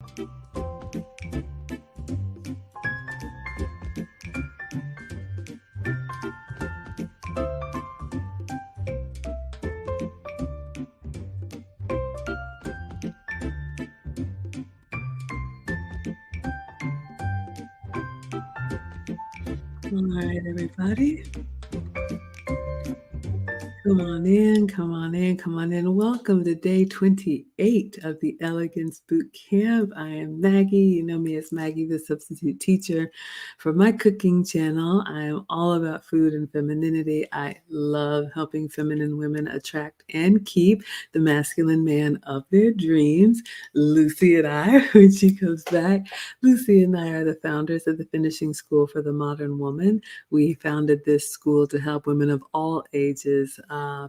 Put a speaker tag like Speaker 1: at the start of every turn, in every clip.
Speaker 1: All right, everybody. Come on in, come on in, come on in. Welcome to day 28 of the Elegance Boot Camp. I am Maggie. You know me as Maggie, the substitute teacher. For my cooking channel, I am all about food and femininity. I love helping feminine women attract and keep the masculine man of their dreams. Lucy and I, when she comes back, Lucy and I are the founders of the Finishing School for the Modern Woman. We founded this school to help women of all ages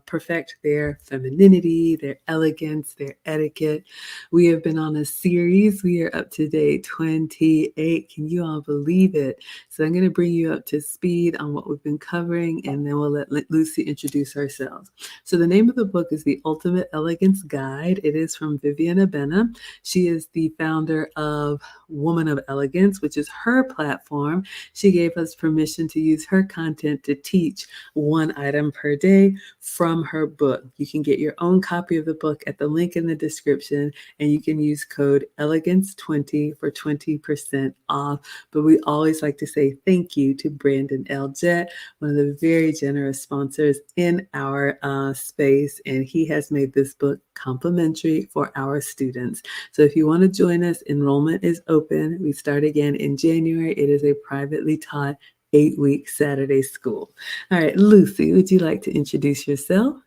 Speaker 1: perfect their femininity, their elegance, their etiquette. We have been on a series. We are up to day 28. Can you all believe it? So I'm going to bring you up to speed on what we've been covering, and then we'll let Lucy introduce ourselves. So the name of the book is The Ultimate Elegance Guide. It is from Vivienne. She is the founder of Woman of Elegance, which is her platform. She gave us permission to use her content to teach one item per day from her book. You can get your own copy of the book at the link in the description, and you can use code ELEGANCE20 for 20% off. But we always like to say thank you to Brandon L. Jett, one of the very generous sponsors in our space, and he has made this book complimentary for our students. So if you want to join us, enrollment is open. We start again in January. It is a privately taught 8-week Saturday school. All right, Lucy, would you like to introduce yourself?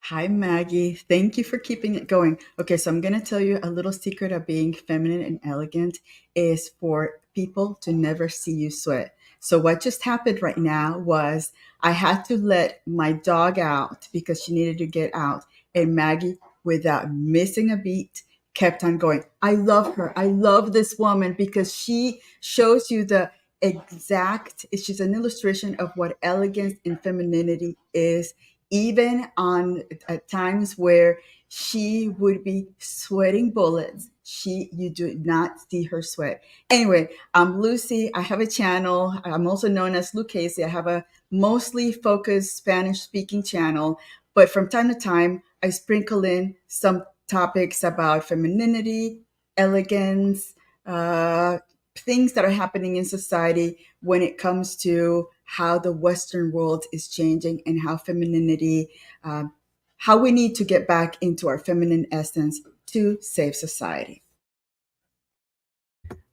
Speaker 2: Hi, Maggie. Thank you for keeping it going. Okay, so I'm going to tell you a little secret of being feminine and elegant is for people to never see you sweat. So what just happened right now was I had to let my dog out because she needed to get out. And Maggie, without missing a beat, kept on going. I love her. I love this woman because she shows you she's an illustration of what elegance and femininity is, even on at times where she would be sweating bullets. You do not see her sweat. Anyway, I'm Lucy. I have a channel. I'm also known as Lucchese. I have a mostly focused Spanish speaking channel, but from time to time I sprinkle in some topics about femininity, elegance, things that are happening in society when it comes to how the Western world is changing and how femininity, how we need to get back into our feminine essence to save society.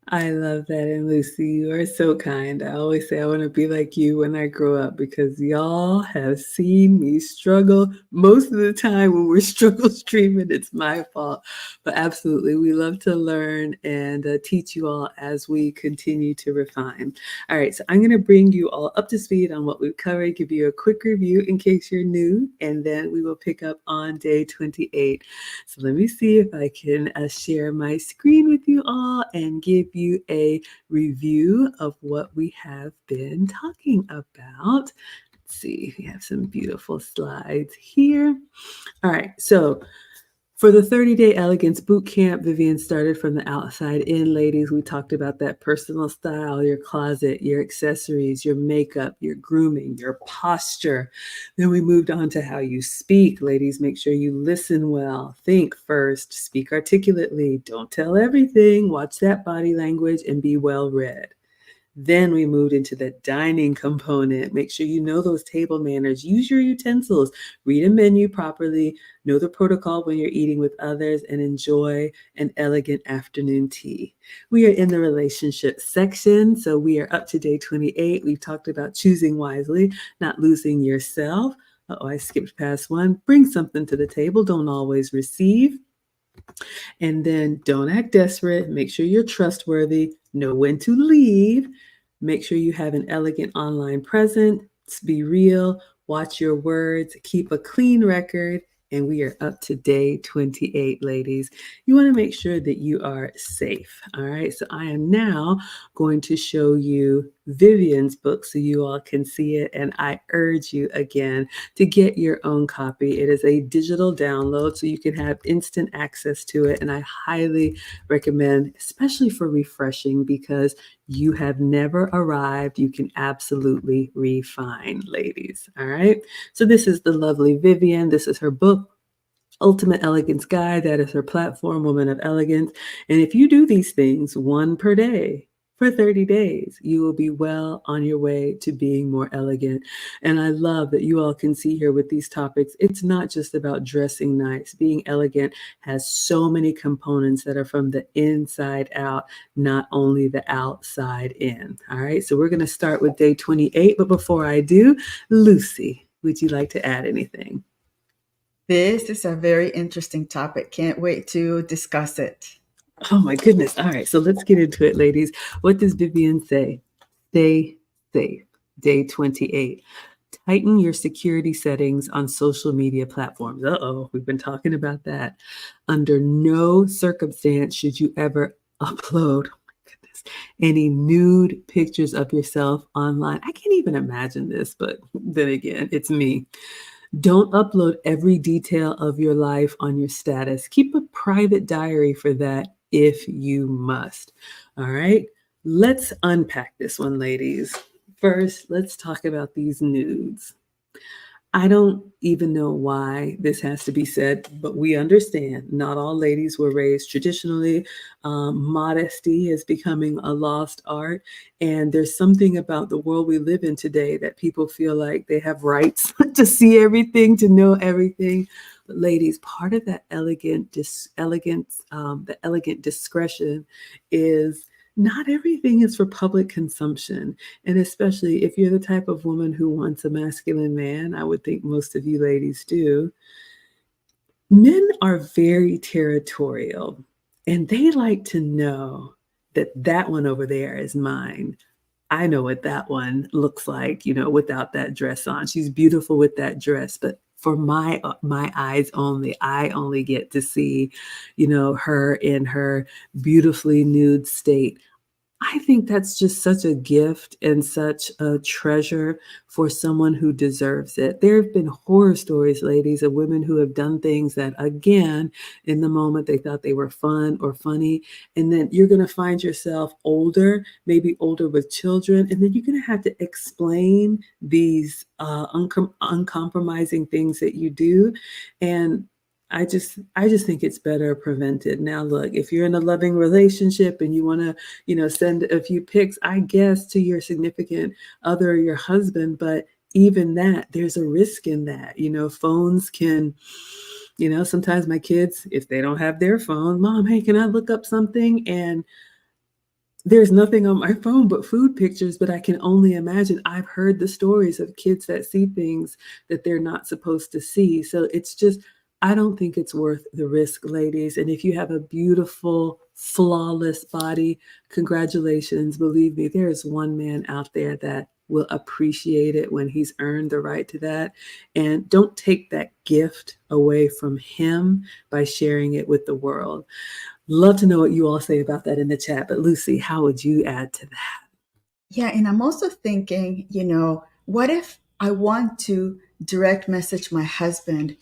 Speaker 1: I love that. And Lucy, you are so kind. I always say I want to be like you when I grow up because y'all have seen me struggle. Most of the time when we're struggle streaming, it's my fault. But absolutely, we love to learn and teach you all as we continue to refine. All right, so I'm going to bring you all up to speed on what we've covered, give you a quick review in case you're new, and then we will pick up on day 28. So let me see if I can share my screen with you all and give you a review of what we have been talking about. Let's see, we have some beautiful slides here. All right, so for the 30-day elegance boot camp, Vivienne started from the outside in, ladies. We talked about that personal style, your closet, your accessories, your makeup, your grooming, your posture. Then we moved on to how you speak, ladies. Make sure you listen well, think first, speak articulately, don't tell everything, watch that body language, and be well read. Then we moved into the dining component. Make sure you know those table manners. Use your utensils. Read a menu properly. Know the protocol when you're eating with others, and enjoy an elegant afternoon tea. We are in the relationship section, so we are up to day 28. We've talked about choosing wisely, not losing yourself. Uh-oh, I skipped past one. Bring something to the table. Don't always receive. And then don't act desperate. Make sure you're trustworthy. Know when to leave. Make sure you have an elegant online presence. Be real. Watch your words. Keep a clean record. And we are up to day 28, ladies. You want to make sure that you are safe. All right. So I am now going to show you Vivienne's book so you all can see it. And I urge you again to get your own copy. It is a digital download so you can have instant access to it. And I highly recommend, especially for refreshing, because you have never arrived. You can absolutely refine, ladies. All right. So this is the lovely Vivienne. This is her book, Ultimate Elegance Guide. That is her platform, Woman of Elegance. And if you do these things one per day for 30 days, you will be well on your way to being more elegant. And I love that you all can see here with these topics, it's not just about dressing nice. Being elegant has so many components that are from the inside out, not only the outside in. All right, so we're going to start with day 28. But before I do, Lucy, would you like to add anything?
Speaker 2: This is a very interesting topic. Can't wait to discuss it.
Speaker 1: Oh my goodness. All right. So let's get into it, ladies. What does Vivienne say? Stay safe. Day 28. Tighten your security settings on social media platforms. Uh-oh, we've been talking about that. Under no circumstance should you ever upload, oh my goodness, any nude pictures of yourself online. I can't even imagine this, but then again, it's me. Don't upload every detail of your life on your status. Keep a private diary for that if you must. All right, let's unpack this one, ladies. First, let's talk about these nudes. I don't even know why this has to be said, but we understand not all ladies were raised traditionally. Modesty is becoming a lost art. And there's something about the world we live in today that people feel like they have rights to see everything, to know everything. But ladies, part of that the elegant discretion is not everything is for public consumption. And especially if you're the type of woman who wants a masculine man, I would think most of you ladies do. Men are very territorial and they like to know that that one over there is mine. I know what that one looks like, without that dress on. She's beautiful with that dress, but for my eyes only, I only get to see, her in her beautifully nude state. I think that's just such a gift and such a treasure for someone who deserves it. There have been horror stories, ladies, of women who have done things that, again, in the moment they thought they were fun or funny. And then you're going to find yourself older, maybe older with children. And then you're going to have to explain these uncompromising things that you do. And I just think it's better prevented. Now, look, if you're in a loving relationship and you want to, send a few pics, I guess, to your significant other, or your husband, but even that, there's a risk in that. Phones can, sometimes my kids, if they don't have their phone, Mom, hey, can I look up something? And there's nothing on my phone but food pictures, but I can only imagine. I've heard the stories of kids that see things that they're not supposed to see. So it's just, I don't think it's worth the risk, ladies. And if you have a beautiful, flawless body, congratulations. Believe me, there is one man out there that will appreciate it when he's earned the right to that. And don't take that gift away from him by sharing it with the world. Love to know what you all say about that in the chat. But Lucy, how would you add to that?
Speaker 2: Yeah, and I'm also thinking, what if I want to direct message my husband,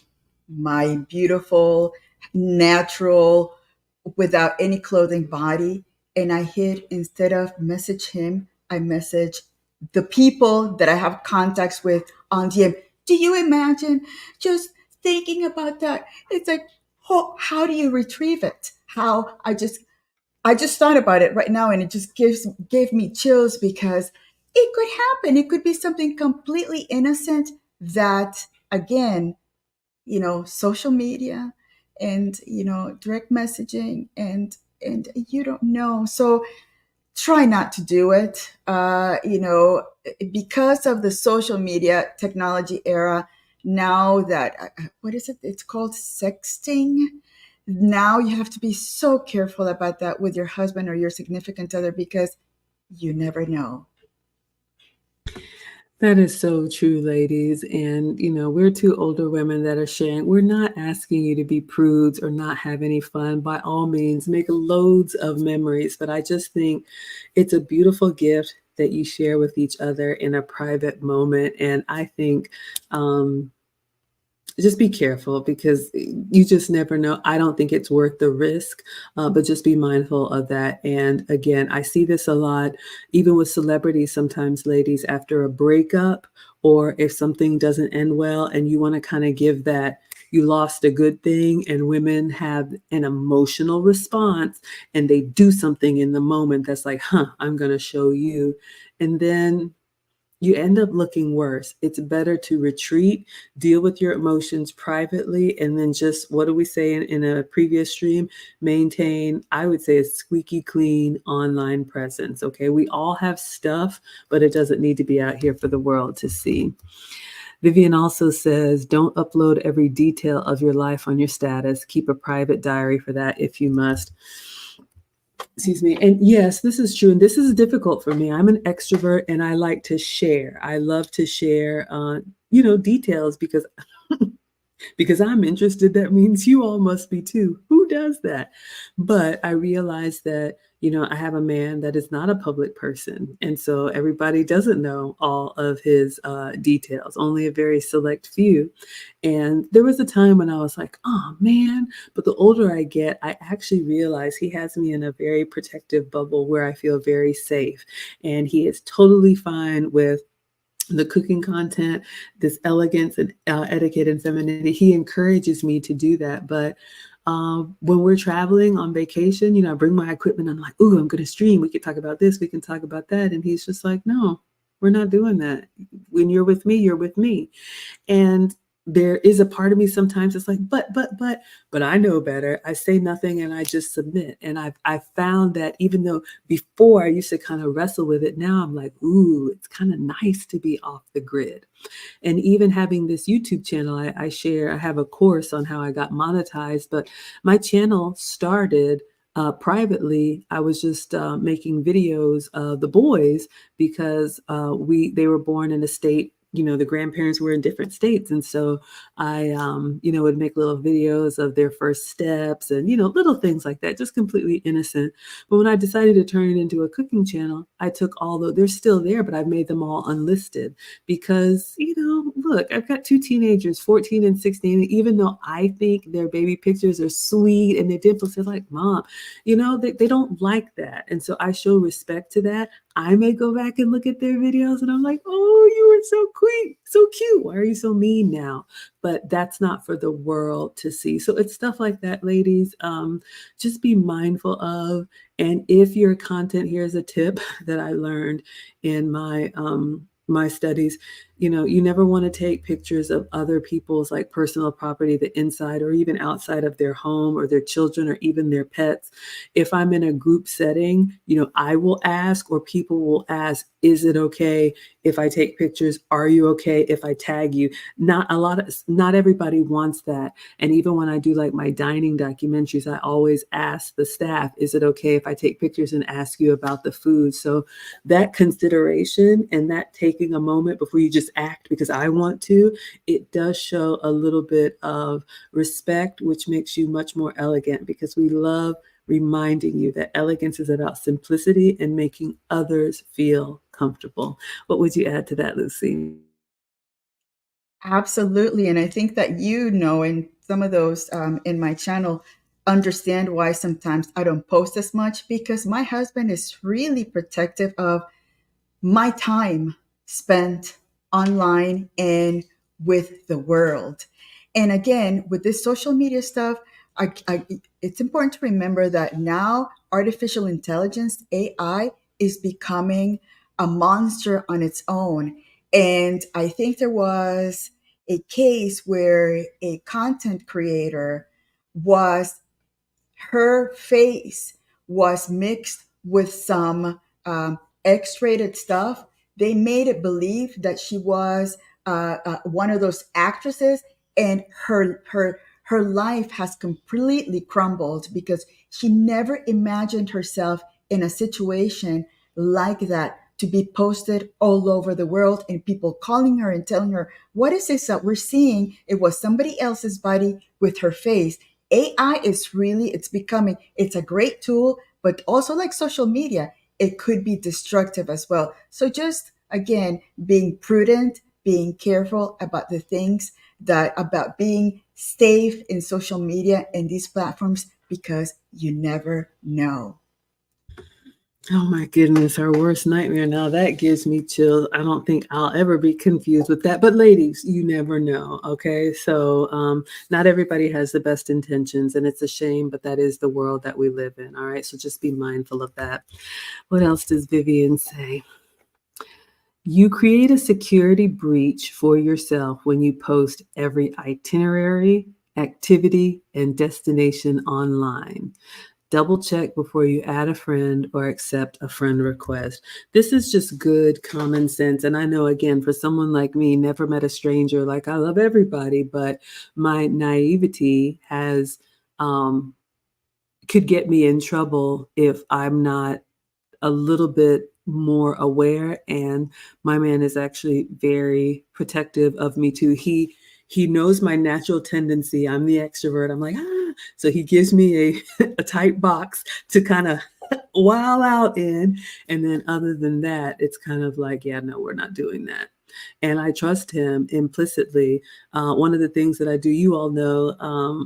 Speaker 2: my beautiful, natural, without any clothing body, and I hit, instead of message him, I message the people that I have contacts with on DM. Do you imagine just thinking about that? It's like, how do you retrieve it? I just thought about it right now, and it just gave me chills, because it could happen. It could be something completely innocent that, again, social media and, direct messaging, and you don't know. So try not to do it. Because of the social media technology era, now that, what is it? It's called sexting. Now you have to be so careful about that with your husband or your significant other, because you never know.
Speaker 1: That is so true, ladies. And, we're two older women that are sharing. We're not asking you to be prudes or not have any fun. By all means, make loads of memories. But I just think it's a beautiful gift. that you share with each other in a private moment. And I think just be careful because you just never know. I don't think it's worth the risk, but just be mindful of that. And again, I see this a lot, even with celebrities, sometimes, ladies, after a breakup or if something doesn't end well and you want to kind of give that you lost a good thing, and women have an emotional response and they do something in the moment that's like, huh, I'm going to show you. And then you end up looking worse. It's better to retreat, deal with your emotions privately, and then just, what do we say in a previous stream? Maintain, I would say, a squeaky clean online presence. Okay. We all have stuff, but it doesn't need to be out here for the world to see. Vivienne also says, don't upload every detail of your life on your status. Keep a private diary for that if you must. Excuse me. And yes, this is true. And this is difficult for me. I'm an extrovert and I like to share. I love to share, details because I'm interested. That means you all must be too. Who does that? But I realize that, I have a man that is not a public person. And so everybody doesn't know all of his details, only a very select few. And there was a time when I was like, oh man, but the older I get, I actually realize he has me in a very protective bubble where I feel very safe. And he is totally fine with the cooking content, this elegance and etiquette and femininity. He encourages me to do that. But when we're traveling on vacation, I bring my equipment. I'm like, ooh, I'm going to stream. We can talk about this. We can talk about that. And he's just like, no, we're not doing that. When you're with me, you're with me. And there is a part of me sometimes it's like, but I know better. I say nothing and I just submit. And I've found that even though before I used to kind of wrestle with it, now I'm like, ooh, it's kind of nice to be off the grid. And even having this YouTube channel, I share, I have a course on how I got monetized, but my channel started privately. I was just making videos of the boys because they were born in a state, the grandparents were in different states. And so I, would make little videos of their first steps and, little things like that, just completely innocent. But when I decided to turn it into a cooking channel, I took they're still there, but I've made them all unlisted because, look, I've got two teenagers, 14 and 16. And even though I think their baby pictures are sweet and their dimples, they're like, Mom, they don't like that. And so I show respect to that. I may go back and look at their videos and I'm like, oh, you were so cute, so cute. Why are you so mean now? But that's not for the world to see. So it's stuff like that, ladies. Just be mindful of. And if your content, here's a tip that I learned in my studies, you never want to take pictures of other people's like personal property, the inside or even outside of their home or their children or even their pets. If I'm in a group setting, I will ask or people will ask, is it okay if I take pictures? Are you okay if I tag you? Not everybody wants that. And even when I do like my dining documentaries, I always ask the staff, is it okay if I take pictures and ask you about the food? So that consideration and that taking a moment before you just act because I want to, it does show a little bit of respect, which makes you much more elegant because we love reminding you that elegance is about simplicity and making others feel comfortable. What would you add to that, Lucy?
Speaker 2: Absolutely. And I think that, and some of those in my channel understand why sometimes I don't post as much because my husband is really protective of my time spent online and with the world. And again, with this social media stuff, it's important to remember that now artificial intelligence, AI, is becoming a monster on its own. And I think there was a case where a content creator was her face was mixed with some X-rated stuff. They made it believe that she was one of those actresses, and her life has completely crumbled because she never imagined herself in a situation like that to be posted all over the world and people calling her and telling her, what is this that we're seeing? It was somebody else's body with her face. AI is really, it's a great tool, but also like social media, it could be destructive as well. So just again, being prudent, being careful about the things that about being safe in social media and these platforms, because you never know.
Speaker 1: Oh my goodness, our worst nightmare. Now that gives me chills. I don't think I'll ever be confused with that. But ladies, you never know. Okay. So not everybody has the best intentions, and it's a shame, but that is the world that we live in. All right. So just be mindful of that. What else does Vivienne say? You create a security breach for yourself when you post every itinerary, activity, and destination online. Double check before you add a friend or accept a friend request. This is just good common sense. And I know, again, for someone like me, never met a stranger, like I love everybody, but my naivety has, um, could get me in trouble if I'm not a little bit more aware. And my man is actually very protective of me too. He knows my natural tendency. I'm the extrovert. I'm like, ah. So he gives me a tight box to kind of wow out in. And then other than that, it's kind of like, yeah, no, we're not doing that. And I trust him implicitly. One of the things that I do, you all know,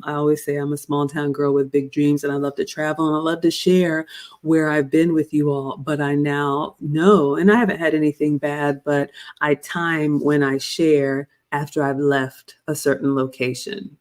Speaker 1: I always say I'm a small town girl with big dreams, and I love to travel and I love to share where I've been with you all. But I now know, and I haven't had anything bad, but I time when I share after I've left a certain location.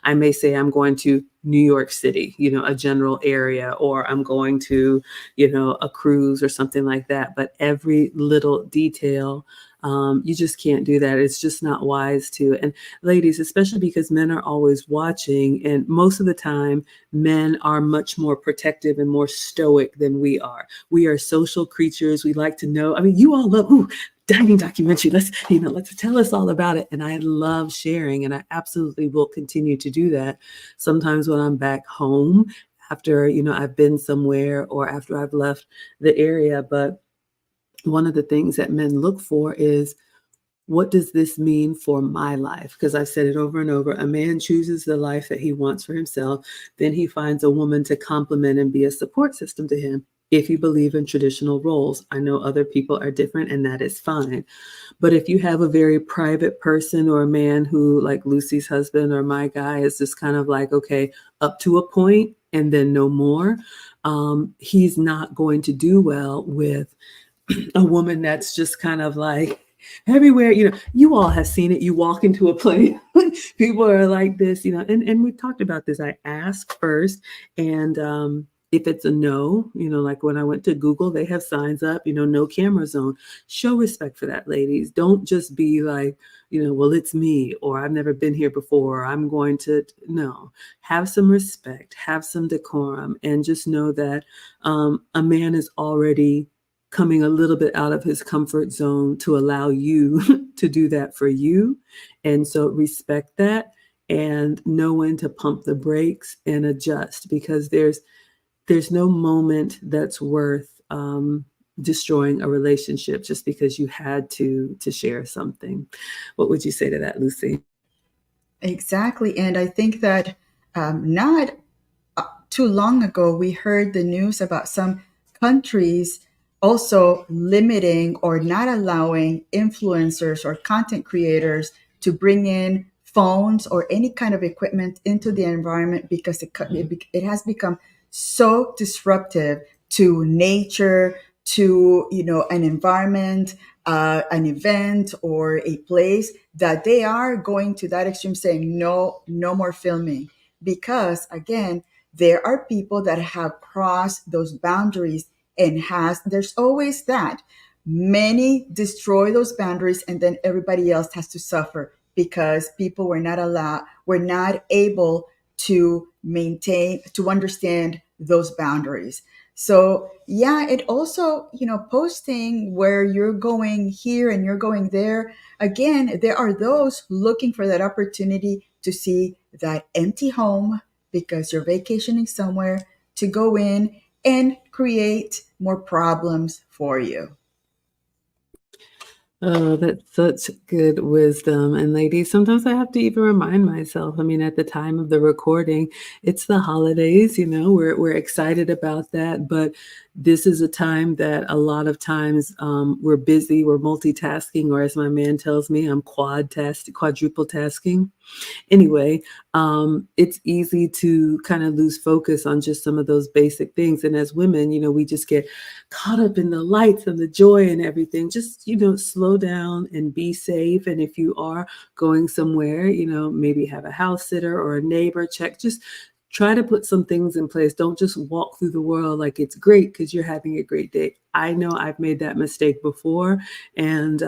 Speaker 1: I may say I'm going to New York City, a general area, or I'm going to, a cruise or something like that. But every little detail, you just can't do that. It's just not wise to. And ladies, especially because men are always watching, and most of the time, men are much more protective and more stoic than we are. We are social creatures. We like to know. I mean, you all love, ooh, dining documentary. Let's tell us all about it. And I love sharing, and I absolutely will continue to do that. Sometimes when I'm back home after, I've been somewhere or after I've left the area. But one of the things that men look for is, what does this mean for my life? Because I've said it over and over. A man chooses the life that he wants for himself. Then he finds a woman to complement and be a support system to him. If you believe in traditional roles, I know other people are different, and that is fine. But if you have a very private person or a man who, like Lucy's husband or my guy, is just kind of like, okay, up to a point and then no more, he's not going to do well with a woman that's just kind of like everywhere. You all have seen it. You walk into a place, people are like this, and we've talked about this. I ask first, and if it's a no, like when I went to Google, they have signs up, no camera zone. Show respect for that, ladies. Don't just be like, well, it's me, or I've never been here before, or I'm going to. No, have some respect, have some decorum, and just know that a man is already coming a little bit out of his comfort zone to allow you to do that for you. And so respect that and know when to pump the brakes and adjust, because there's no moment that's worth destroying a relationship just because you had to share something. What would you say to that, Lucy?
Speaker 2: Exactly. And I think that not too long ago, we heard the news about some countries also limiting or not allowing influencers or content creators to bring in phones or any kind of equipment into the environment, because it has become so disruptive to nature, to an environment, an event or a place, that they are going to that extreme, saying no, no more filming. Because again, there are people that have crossed those boundaries, and has there's always that many destroy those boundaries, and then everybody else has to suffer because people were not able to maintain, to understand those boundaries. So yeah, it also, posting where you're going here and you're going there, again, there are those looking for that opportunity to see that empty home because you're vacationing somewhere, to go in and create more problems for you.
Speaker 1: Oh, that's such good wisdom. And ladies, sometimes I have to even remind myself. I mean, at the time of the recording, it's the holidays, we're excited about that. But this is a time that a lot of times we're busy, we're multitasking, or as my man tells me, I'm quadruple tasking. Anyway, it's easy to kind of lose focus on just some of those basic things. And as women, we just get caught up in the lights and the joy and everything. Just, slow down and be safe. And if you are going somewhere, maybe have a house sitter or a neighbor check, just try to put some things in place. Don't just walk through the world like it's great because you're having a great day. I know I've made that mistake before. And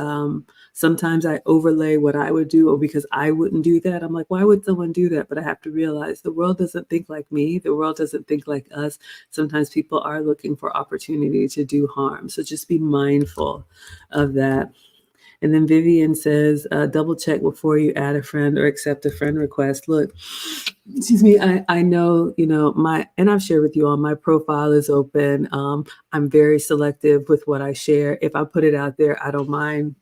Speaker 1: sometimes I overlay what I would do, or because I wouldn't do that, I'm like, why would someone do that? But I have to realize the world doesn't think like me. The world doesn't think like us. Sometimes people are looking for opportunity to do harm. So just be mindful of that. And then Vivienne says, double check before you add a friend or accept a friend request. Look, excuse me, I know, and I've shared with you all, my profile is open. I'm very selective with what I share. If I put it out there, I don't mind,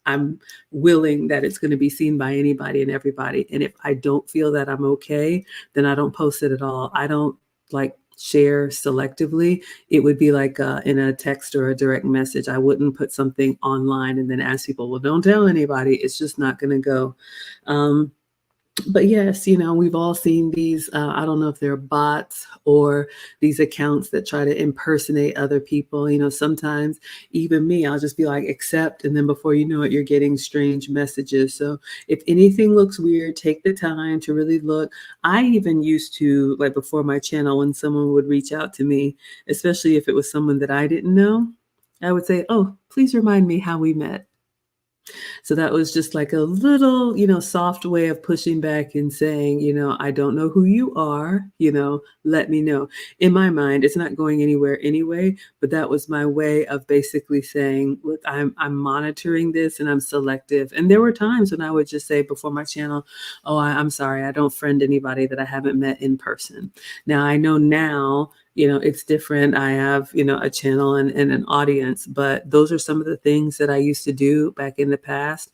Speaker 1: I'm willing that it's going to be seen by anybody and everybody. And if I don't feel that I'm okay, then I don't post it at all. I don't like share selectively. It would be like in a text or a direct message. I wouldn't put something online and then ask people, well, don't tell anybody. It's just not going to go. Um, but yes, we've all seen these. I don't know if they're bots or these accounts that try to impersonate other people. Sometimes even me, I'll just be like, accept. And then before you know it, you're getting strange messages. So if anything looks weird, take the time to really look. I even used to, like before my channel, when someone would reach out to me, especially if it was someone that I didn't know, I would say, oh, please remind me how we met. So that was just like a little, soft way of pushing back and saying, I don't know who you are, let me know. In my mind, it's not going anywhere anyway, but that was my way of basically saying, look, I'm monitoring this and I'm selective. And there were times when I would just say before my channel, oh, I'm sorry, I don't friend anybody that I haven't met in person. Now I know now, it's different. I have, a channel and an audience, but those are some of the things that I used to do back in the past,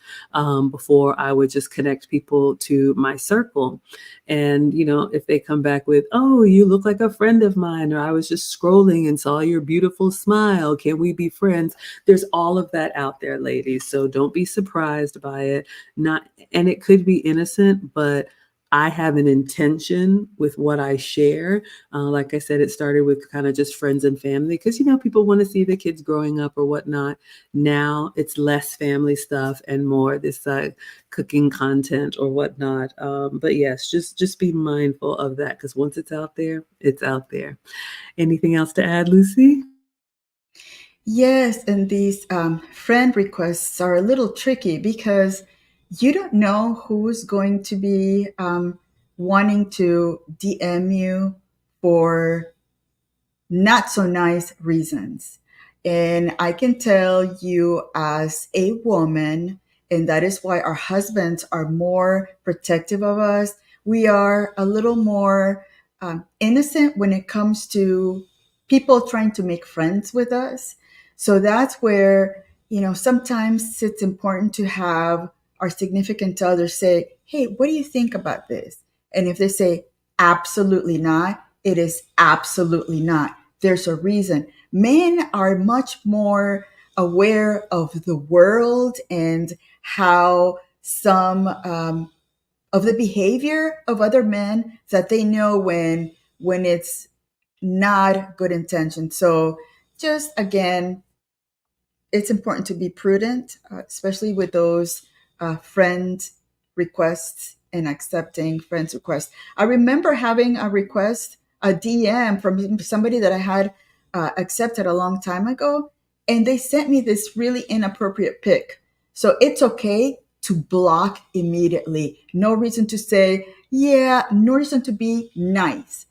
Speaker 1: before I would just connect people to my circle. And, if they come back with, oh, you look like a friend of mine, or I was just scrolling and saw your beautiful smile, can we be friends? There's all of that out there, ladies. So don't be surprised by it. And it could be innocent, but I have an intention with what I share. Like I said, it started with kind of just friends and family because, people want to see the kids growing up or whatnot. Now it's less family stuff and more this cooking content or whatnot. But yes, just be mindful of that because once it's out there, it's out there. Anything else to add, Lucy?
Speaker 2: Yes, and these friend requests are a little tricky because you don't know who's going to be wanting to DM you for not so nice reasons. And I can tell you as a woman, and that is why our husbands are more protective of us. We are a little more innocent when it comes to people trying to make friends with us. So that's where, sometimes it's important to have our significant other say, hey, what do you think about this? And if they say, absolutely not, it is absolutely not. There's a reason. Men are much more aware of the world and how some of the behavior of other men that they know when it's not good intention. So just again, it's important to be prudent, especially with those friend requests and accepting friends requests. I remember having a request, a DM from somebody that I had accepted a long time ago, and they sent me this really inappropriate pic. So it's okay to block immediately. No reason to say, yeah, no reason to be nice.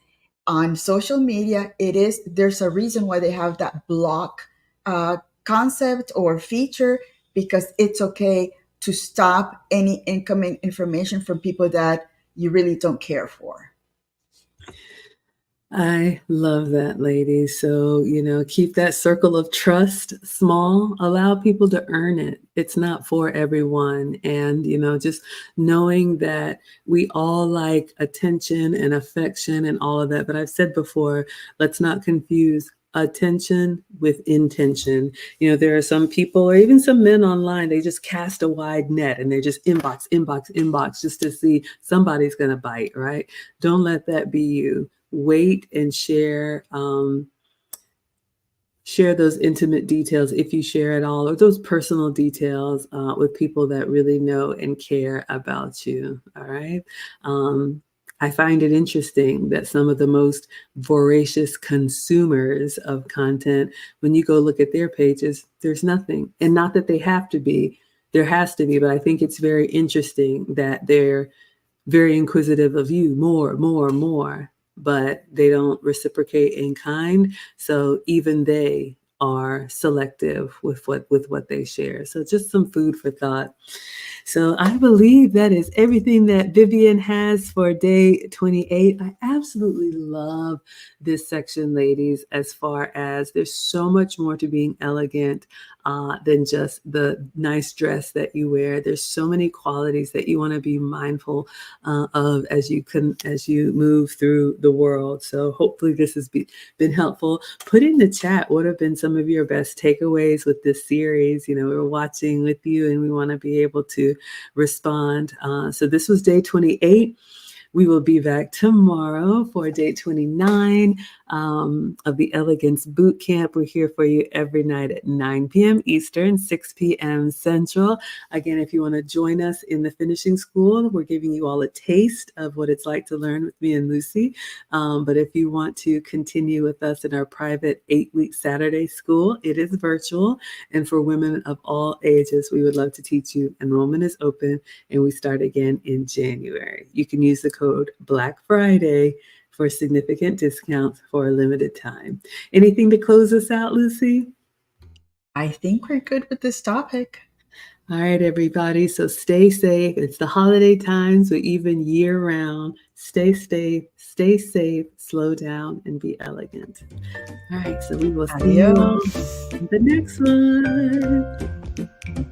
Speaker 2: On social media, there's a reason why they have that block concept or feature, because it's okay to stop any incoming information from people that you really don't care for.
Speaker 1: I love that, lady. So, keep that circle of trust small. Allow people to earn it. It's not for everyone. And, just knowing that we all like attention and affection and all of that. But I've said before, let's not confuse attention with intention. There are some people or even some men online, they just cast a wide net and they're just inbox, inbox, inbox just to see somebody's going to bite, right? Don't let that be you. Wait and share those intimate details, if you share at all, or those personal details with people that really know and care about you. All right. um, I find it interesting that some of the most voracious consumers of content, when you go look at their pages, there's nothing. And not that they have to be, there has to be, but I think it's very interesting that they're very inquisitive of you, more, more, more, but they don't reciprocate in kind. So even they are selective with what they share. So just some food for thought. So I believe that is everything that Vivienne has for day 28. I absolutely love this section, ladies, as far as there's so much more to being elegant than just the nice dress that you wear. There's so many qualities that you want to be mindful of as you move through the world. So hopefully this has been helpful. Put in the chat what have been some of your best takeaways with this series. We're watching with you and we want to be able to respond. So this was day 28. We will be back tomorrow for day 29 of the Elegance Boot Camp. We're here for you every night at 9 p.m. Eastern, 6 p.m. Central. Again, if you want to join us in the finishing school, we're giving you all a taste of what it's like to learn with me and Lucy. But if you want to continue with us in our private 8-week Saturday school, it is virtual. And for women of all ages, we would love to teach you. Enrollment is open and we start again in January. You can use the code Black Friday for significant discounts for a limited time. Anything to close us out, Lucy?
Speaker 2: I think we're good with this topic.
Speaker 1: All right, everybody. So stay safe. It's the holiday times, but even year round, stay safe, slow down, and be elegant. All right. So we will see you all
Speaker 2: Adios.
Speaker 1: in the next one.